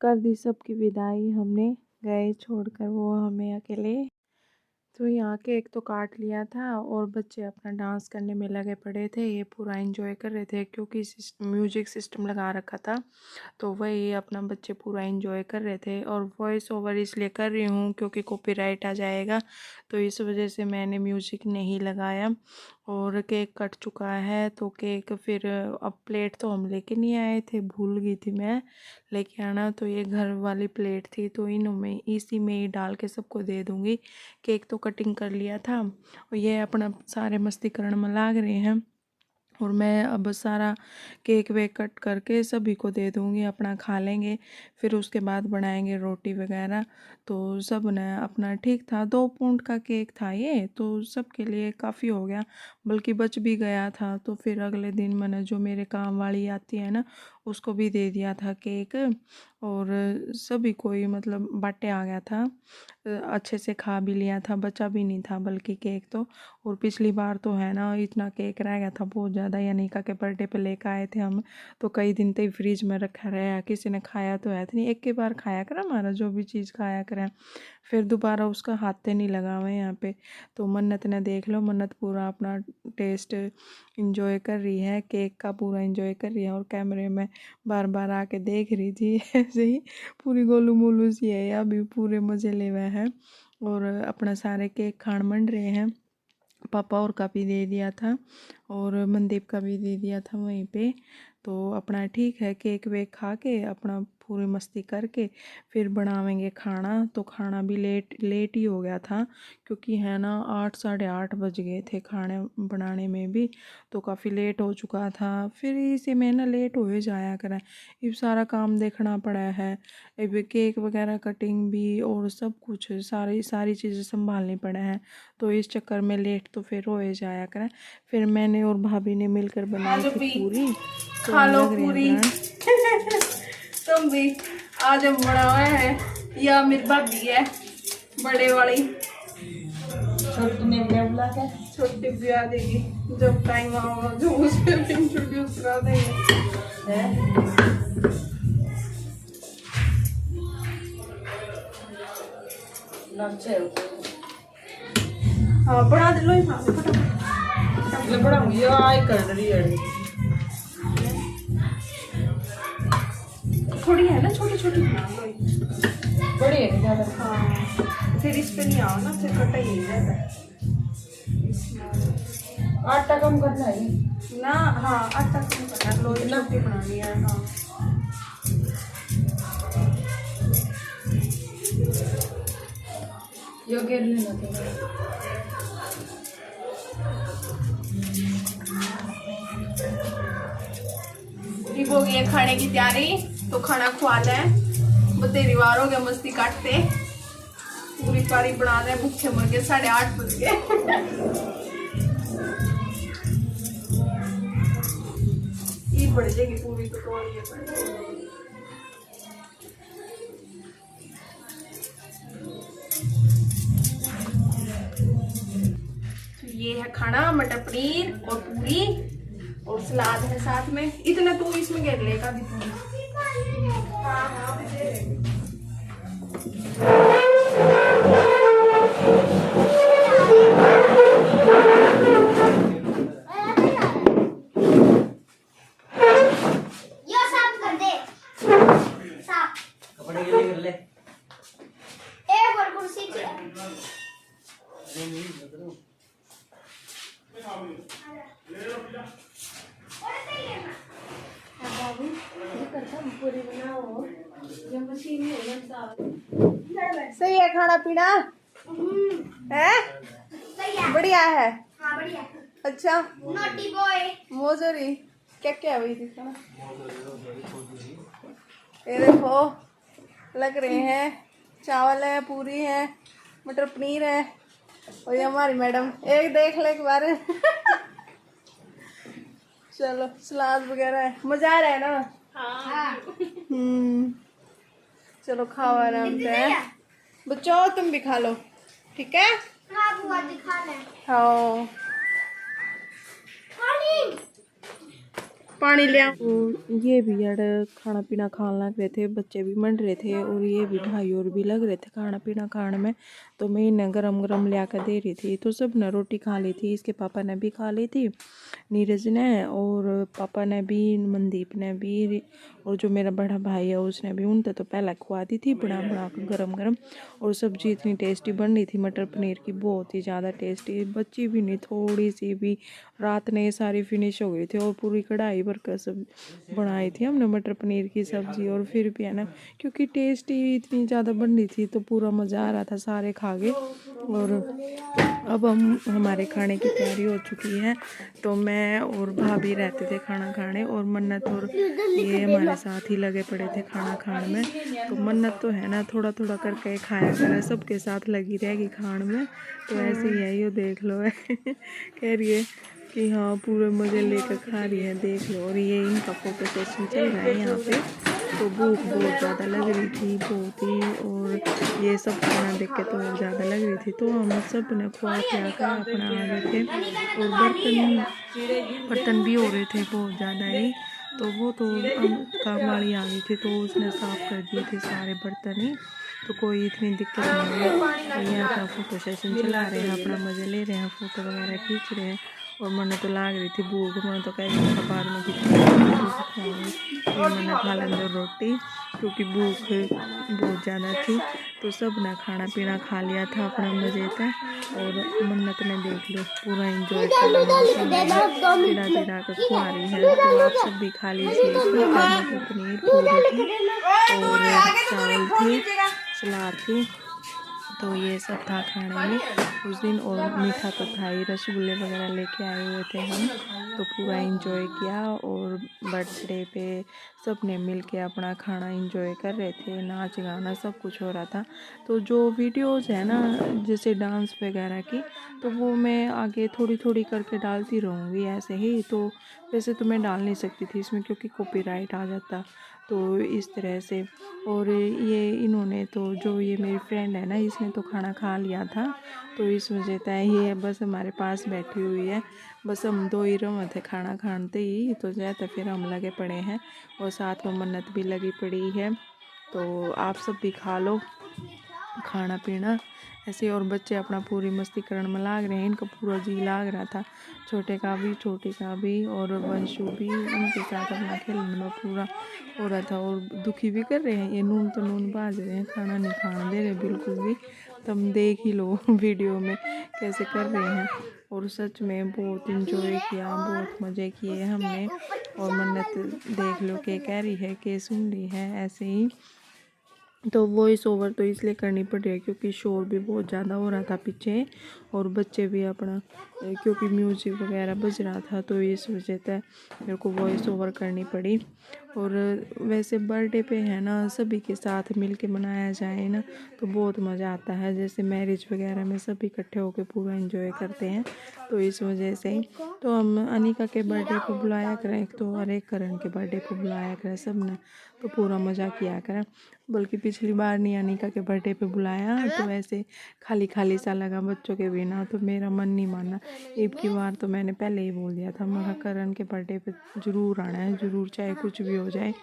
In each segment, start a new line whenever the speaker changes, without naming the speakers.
कर दी सबकी विदाई हमने, गए छोड़कर वो हमें अकेले। तो यहाँ केक तो काट लिया था और बच्चे अपना डांस करने में लगे पड़े थे। ये पूरा एंजॉय कर रहे थे क्योंकि म्यूजिक सिस्टम लगा रखा था, तो वही अपना बच्चे पूरा एंजॉय कर रहे थे। और वॉइस ओवर इसलिए कर रही हूँ क्योंकि कॉपीराइट आ जाएगा, तो इस वजह से मैंने म्यूजिक नहीं लगाया। और केक कट चुका है, तो केक फिर अब प्लेट तो हम लेके नहीं आए थे, भूल गई थी मैं लेके आना। तो ये घर वाली प्लेट थी, तो इनमें इसी में ही डाल के सबको दे दूँगी। केक तो कटिंग कर लिया था और ये अपना सारे मस्तीकरण में लाग रहे हैं। और मैं अब सारा केक वेक कट करके सभी को दे दूँगी, अपना खा लेंगे। फिर उसके बाद बनाएंगे रोटी वगैरह। तो सब ने अपना ठीक था, 2 पाउंड का केक था ये, तो सबके लिए काफ़ी हो गया, बल्कि बच भी गया था। तो फिर अगले दिन मैंने जो मेरे काम वाली आती है ना, उसको भी दे दिया था केक। और सभी को ही मतलब बाटे आ गया था, अच्छे से खा भी लिया था, बचा भी नहीं था बल्कि केक तो। और पिछली बार तो है ना, इतना केक रह गया था बहुत ज़्यादा, यानिका के बर्थडे पे लेकर आए थे हम, तो कई दिन तक फ्रिज में रखा रहा, किसी ने खाया तो है तो नहीं, एक के बार खाया करें हमारा जो भी चीज़ खाया करें, फिर दोबारा उसका हाथ नहीं लगा हुए यहाँ पे। तो मन्नत ने देख लो, मन्नत पूरा अपना टेस्ट इंजॉय कर रही है, केक का पूरा इंजॉय कर रही है और कैमरे में बार बार आके देख रही थी ऐसे ही पूरी गोलू मोलू सी है, अभी पूरे मज़े ले हुए हैं। और अपना सारे केक खान मंड रहे हैं। पापा और का भी दे दिया था और मनदीप का भी दे दिया था वहीं पे। तो अपना ठीक है, केक वेक खा के अपना पूरी मस्ती करके फिर बनावेंगे खाना। तो खाना भी लेट ही हो गया था क्योंकि है ना 8 साढ़े 8 बज गए थे खाने बनाने में भी, तो काफ़ी लेट हो चुका था। फिर इसी में ना लेट हो जाया करा, ये सारा काम देखना पड़ा है, अब केक वगैरह कटिंग भी और सब कुछ सारी चीज़ें संभालनी पड़ा है। तो इस चक्कर में लेट तो फिर हो जाया करें। फिर मैंने और भाभी ने मिलकर बनाई थी पूरी, तो
खा लो
लग रहे हैं
पूरी
बनाने।
तुम भी आज हम बना हुआ है, या मेरी भाभी है बड़े वाली,
छोटी ने बुला के
छोटी भी आ देगी जब टाइम आएगा, जो उस पर इंट्रोड्यूस करा देंगे। हाँ बना दे लो ही फटाफट
बढ़ाऊंगी, आई कर रही है
थोड़ी है ना, छोटी छोटी बना लो,
बड़ी है ज़्यादा।
हाँ फिर इस पे नहीं आओ ना, फिर कटा ही नहीं रहता है।
आटा कम करना है
ना, हाँ आटा कम करना, लो छोटी बनानी है। हाँ
यो घेर लेना था।
ठीक हो गई है खाने की तैयारी, तो खाना खुआ लें, बतेरी वार हो गया मस्ती काटते, पूरी पारी बना दें, भूखे मर गए, 8:30 बज गए। ये बढ़ जाएगी पूरी तो तोड़ ये बढ़ जाएगी। तो ये है खाना, मटर पनीर और पूरी और सलाद है साथ में। इतना तू इसमें घेर लेगा भी पूरी। हाँ हाँ सही है खाना पीना है, बढ़िया है। हाँ बढ़िया। अच्छा नोटी बॉय मोजोरी क्या क्या हुई थी खाना, ये देखो लग रहे हैं, चावल है, पूरी है, मटर पनीर है, और ये हमारी मैडम, एक देख ले एक बार। चलो सलाद वगैरह है, मजा आ रहा है ना। हाँ। चलो खाओ आराम से, बच्चों तुम भी खा लो, ठीक है। हाँ बुआ जी खा लें। हाँ पानी ले आओ।
तो ये भी यार खाना पीना खाने लग रहे थे, बच्चे भी मंड रहे थे और ये भी भाई और भी लग रहे थे खाना पीना खाने में। तो मैं इन्हें गरम गरम ले आकर दे रही थी। तो सब ने रोटी खा ली थी, इसके पापा ने भी खा ली थी, नीरज ने और पापा ने भी, मनदीप ने भी, और जो मेरा बड़ा भाई है उसने भी। उनसे तो पहले खुआ दी थी बना बना कर गरम गरम। और सब्जी इतनी टेस्टी बन रही थी मटर पनीर की, बहुत ही ज़्यादा टेस्टी, बची भी नहीं थोड़ी सी भी। रात ने सारी फिनिश हो गई थी और पूरी कढ़ाई भर कर सब बनाई थी हमने मटर पनीर की सब्ज़ी। और फिर भी है ना, क्योंकि टेस्टी इतनी ज़्यादा बन रही थी तो पूरा मज़ा आ रहा था, सारे खा गए। और अब हमारे खाने की तैयारी हो चुकी है। तो मैं और भाभी रहते थे खाना खाने, और मन्नत और ये हमारे साथ ही लगे पड़े थे खाना खाने में। तो मन्नत तो है ना थोड़ा थोड़ा करके खाया करे, सबके साथ लगी रहेगी खाने में। तो ऐसे ही है, ये देख लो है कह रही है कि हाँ पूरे मज़े लेकर खा रही है, देख लो। और ये इनका फोटो सेशन चल रहा है यहाँ पे। तो भूख बहुत ज़्यादा लग रही थी, बहुत ही, और ये सब खाना देख के तो और ज़्यादा लग रही थी। तो हम सब ने खुआ पिया कर अपना आ गए थे। और बर्तन भी हो रहे थे बहुत ज़्यादा ही। तो वो तो काम वाली आ गई थी तो उसने साफ़ कर दिए थे सारे बर्तन ही। तो कोई इतनी दिक्कत नहीं है। तो ये अपना फ़ोटो सेशन चला रहे हैं, अपना मज़े ले रहे हैं, फ़ोटो वगैरह खींच रहे हैं। और मैंने तो लाग रही थी भूख, मैं तो कह रही थी बाद में कितनी भूख खाऊंगी। मैंने खा लें रोटी, क्योंकि भूख बहुत ज़्यादा थी। तो सब ने खाना पीना खा लिया था अपना मज़े से। और मन्नत ने देख लो पूरा इंजॉय चिड़ा चिड़ा कर खुआ रही है। तो आप सब भी खा लीजिए। मटर पनीर पूरी थी और चावल थे, सलाद थी। तो ये सब था खाने में उस दिन। और मीठा तो था ही, रसगुल्ले वगैरह लेके आए हुए थे हम। तो पूरा इंजॉय किया। और बर्थडे पे सब ने मिल के अपना खाना इंजॉय कर रहे थे, नाच गाना सब कुछ हो रहा था। तो जो वीडियोज़ है ना जैसे डांस वगैरह की, तो वो मैं आगे थोड़ी थोड़ी करके डालती रहूँगी ऐसे ही। तो वैसे तो मैं डाल नहीं सकती थी इसमें, क्योंकि कॉपीराइट आ जाता। तो इस तरह से। और ये इन्होंने तो, जो ये मेरी फ्रेंड है ना, इसने तो खाना खा लिया था। तो इस वजह से ये बस हमारे पास बैठी हुई है। बस हम दो ही रहे थे खाना खाते ही, तो जैसे फिर हम लगे पड़े हैं। और साथ में मन्नत भी लगी पड़ी है। तो आप सब भी खा लो खाना पीना ऐसे। और बच्चे अपना पूरी मस्ती करने में लाग रहे हैं, इनका पूरा जी लाग रहा था, छोटे का भी छोटी का भी। और वंशु भी उनके साथ अपना खेलने में पूरा हो रहा था। और दुखी भी कर रहे हैं, ये नून तो नून बाज रहे हैं, खाना नहीं खाने दे रहे बिल्कुल भी। तुम देख ही लो वीडियो में कैसे कर रहे हैं। और सच में बहुत इंजॉय किया, बहुत मज़े किए हमने। और मन्नत देख लो कि कह रही है कि सुन रही है ऐसे ही। तो वॉइस ओवर तो इसलिए करनी पड़ रही है क्योंकि शोर भी बहुत ज़्यादा हो रहा था पीछे। और बच्चे भी अपना, क्योंकि म्यूज़िक वगैरह बज रहा था, तो इस वजह से मेरे को वॉइस ओवर करनी पड़ी। और वैसे बर्थडे पे है ना सभी के साथ मिल के मनाया जाए ना तो बहुत मज़ा आता है। जैसे मैरिज वगैरह में सब इकट्ठे होकर पूरा एंजॉय करते हैं। तो इस वजह से तो हम अनिका के बर्थडे पे बुलाया करें, एक तो और एक करण के बर्थडे पे बुलाया करें सब ने, तो पूरा मज़ा किया करें। बल्कि पिछली बार नहीं अनिका के बर्थडे पे बुलाया तो ऐसे खाली खाली सा लगा बच्चों के बिना, तो मेरा मन नहीं माना। एक की बार तो मैंने पहले ही बोल दिया था, मैं करण के बर्थडे पे ज़रूर आना है, ज़रूर, चाहे कुछ भी हो जाए।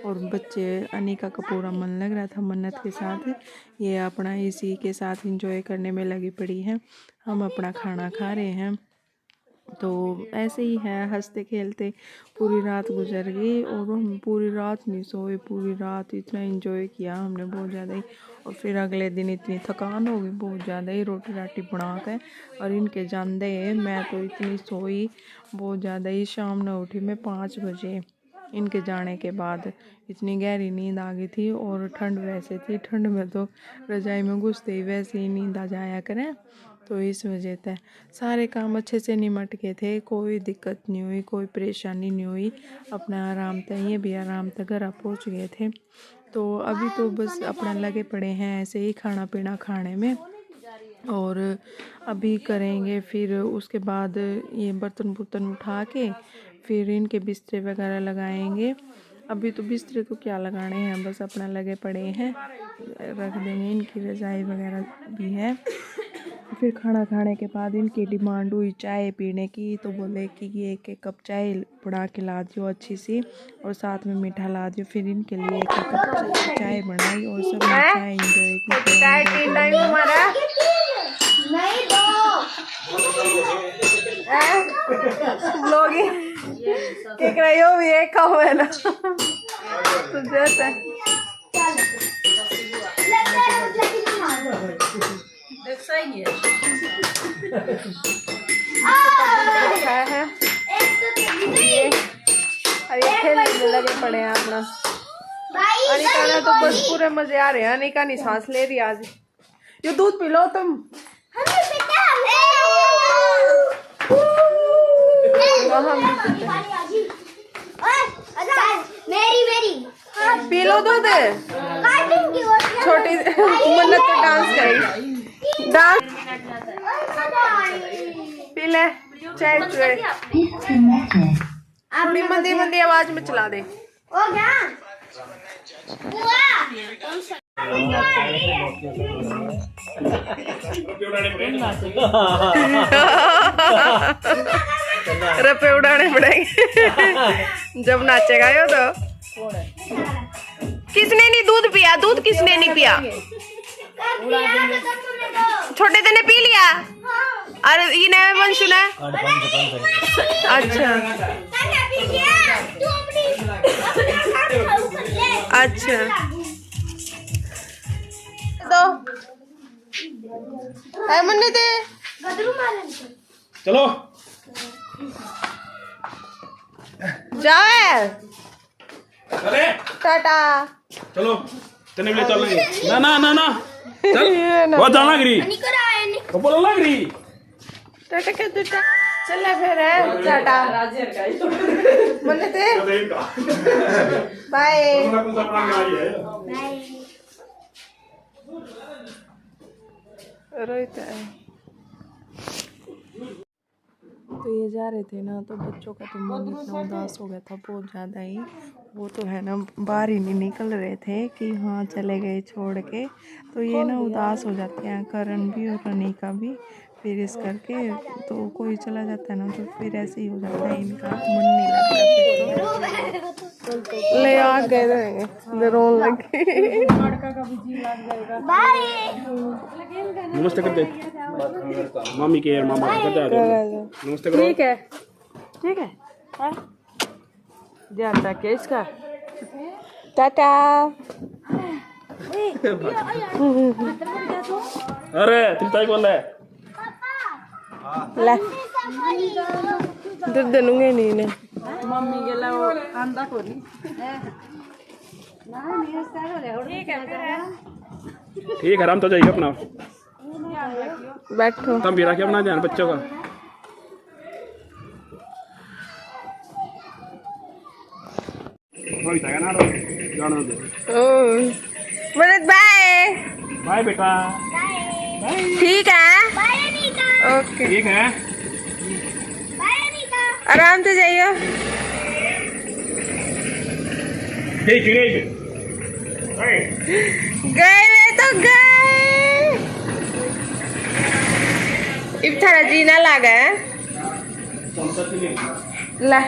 और बच्चे, अनिका का पूरा मन लग रहा था मन्नत के साथ, ये अपना इसी के साथ इंजॉय करने में लगी पड़ी है। हम अपना खाना खा रहे हैं। तो ऐसे ही है, हंसते खेलते पूरी रात गुजर गई। और हम पूरी रात नहीं सोए, पूरी रात इतना एंजॉय किया हमने बहुत ज़्यादा ही। और फिर अगले दिन इतनी थकान हो गई बहुत ज़्यादा ही, रोटी राटी बना कर। और इनके जानदे मैं तो इतनी सोई बहुत ज़्यादा ही, शाम न उठी मैं 5 बजे। इनके जाने के बाद इतनी गहरी नींद आ गई थी। और ठंड वैसे थी, ठंड में तो रजाई में घुसते ही वैसे ही नींद आ जाया करें। तो इस वजह से सारे काम अच्छे से निमट गए थे, कोई दिक्कत नहीं हुई, कोई परेशानी नहीं हुई। अपना आराम था, ये भी आराम था, घर पहुँच गए थे। तो अभी तो बस अपना लगे पड़े हैं ऐसे ही खाना पीना खाने में। और अभी करेंगे फिर उसके बाद ये बर्तन बुर्तन उठा के फिर इनके बिस्तरे वगैरह लगाएंगे। अभी तो बिस्तरे तो क्या लगाने हैं, बस अपना लगे पड़े हैं, रख देंगे। इनकी रजाई वगैरह भी है फिर खाना खाने के बाद इनकी डिमांड हुई चाय पीने की, तो बोले कि ये एक कप चाय बना के ला दियो अच्छी सी और साथ में मीठा ला दियो। फिर इनके लिए एक कप चाय बनाई और सब चाय एंजॉय की। खेलने लगे पड़े हैं अपना। अनिका ने तो बस पूरे मजे आ रहे हैं। अनिका नहीं सांस ले रही आज। ये दूध पी लो तुम। पी लो दूध। छोटी मन्नत तो डांस करी। डांस पी ले चाय चुए। थोड़ी मंदी मंदी आवाज में चला दे। रपे उड़ाने पड़ेंगे जब नाचेगा यो तो। किसने नहीं दूध पिया? दूध किसने नहीं पिया? छोटे ने पी लिया। अरे ये नया वंश ने। अच्छा अच्छा तो मन्ने थे।
चलो
जाओ टाटा।
चलो तेने भी चलेंगे। ना ना ना ना चल वो जाना गिरी तो बोलो ना गिरी
टाटा के दूटा चले फिर है टाटा मन्ने थे बाय रोहित है। तो ये जा रहे थे ना, तो बच्चों का तो मन इतना उदास हो गया था बहुत ज़्यादा ही। वो तो है ना बाहर ही नहीं निकल रहे थे कि हाँ चले गए छोड़ के। तो ये ना उदास हो जाते हैं करण भी और अनिका भी। फिर इस करके तो कोई चला जाता है ना तो फिर ऐसे ही हो जाता है, इनका मन नहीं लगता। फिर तो ले आ गए रहेंगे रोन लगे।
नमस्ते कर दे मम्मी के और मामा कर दे। नमस्ते करो।
ठीक है ठीक है ध्यान रखिए इसका। टाटा।
अरे तुम ताई बोल रहे
ले दूध दूंगे नहीं ने
मम्मी के लिए वो आंदा कोनी।
ठीक है आराम तो जाइए अपना।
बैठो
तुम भी रखिए अपना ध्यान बच्चों का।
बाय
बाय बेटा।
ठीक है ओके
ठीक है
आराम से जाइए। गए तो गए इब थारा जीना लागा है ला